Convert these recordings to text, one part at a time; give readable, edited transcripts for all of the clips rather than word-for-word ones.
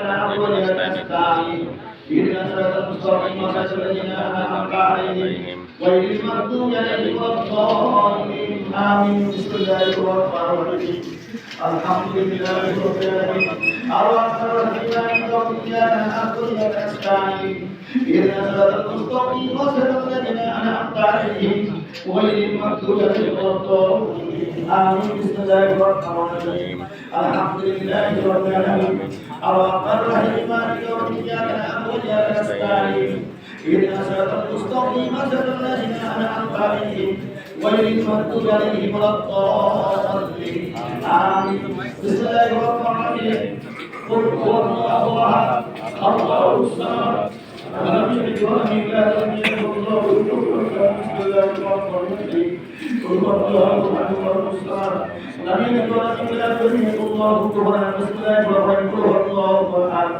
نعبد وإياك نستعين اهدنا الصراط المستقيم صراط الذين أنعمت عليهم غير المغضوب عليهم ولا الضالين آمين بسم الله الرحمن الرحيم الحمد لله رب العالمين الرحمن الرحيم مالك يوم الدين نعبد وإياك نستعين اهدنا الصراط المستقيم صراط الذين أنعمت عليهم غير المغضوب عليهم ولا الضالين آمين بسم الله الرحمن الرحيم الحمد لله رب العالمين الرحمن الرحيم مالك يوم الدين نعبد وإياك نستعين اهدنا الصراط المستقيم صراط الذين أنعمت عليهم غير المغضوب عليهم ولا الضالين آمين بسم الله الرحمن الرحيم قل هو الله أحد الله الصمد لم يلد ولم يولد ولم يكن له كفوا أحد بسم الله الرحمن الرحيم قل هو الله أحد الله الصمد لم يلد ولم يولد ولم يكن له كفوا أحد بسم الله الرحمن الرحيم قل هو الله أحد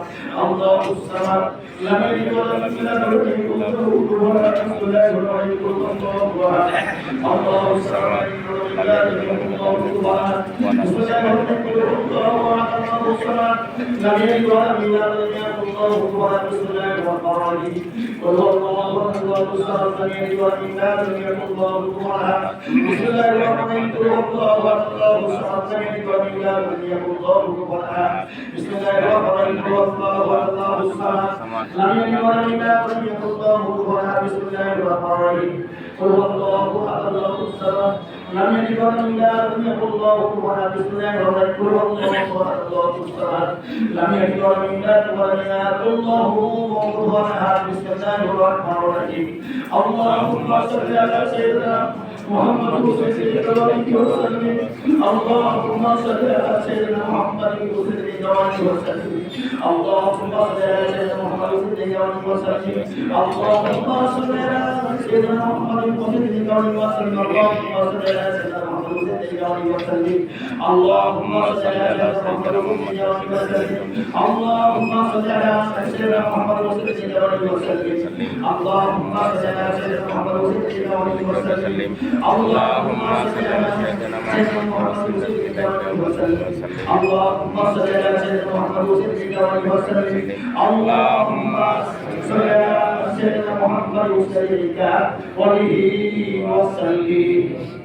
الله الصمد لم يلد ولم يولد ولم يكن له كفوا أحد بسم الله الرحمن الرحيم قل هو الله أحد الله الصمد لم يلد ولم يكن له كفوا أحد بسم الله الرحمن الرحيم قل هو الله أحد الله الصمد لم يلد ولم يولد ولم يكن له كفوا أحد بسم الله الرحمن الرحيم قل هو الله أحد الله الصمد لم يلد ولم يولد ولم يكن له كفوا أحد بسم الله الرحمن الرحيم قل هو الله أحد الله الصمد لم يلد ولم يولد ولم يكن له كفوا أحد بسم الله الرحمن الرحيم قل هو الله أحد الله الصمد لم يلد ولم يولد ولم يكن له كفوا أحد بسم الله الرحمن الرحيم قل هو الله أحد الله الصمد لم يلد ولم يولد ولم يكن له كفوا أحد بسم الله الرحمن الرحيم قل هو الله أحد الله الصمد لم يلد ولم يولد ولم يكن له كفوا أحد بسم الله الرحمن الرحيم اللهم صل على سيدنا محمد وسلم وسلم اللهم صل على سيدنا محمد وسلم وسلم اللهم صل على سيدنا محمد وسلم وسلم اللهم صل على سيدنا محمد وسلم وسلم اللهم صل على سيدنا محمد وسلم اللهم صل على محمد وسلم اللهم صل على سيدنا محمد وسلم وسلم اللهم صل على سيدنا محمد وسلم وسلم اللهم صل على سيدنا محمد وسلم اللهم صل على سيدنا محمد وسلم اللهم صل على سيدنا محمد وسلم وسلم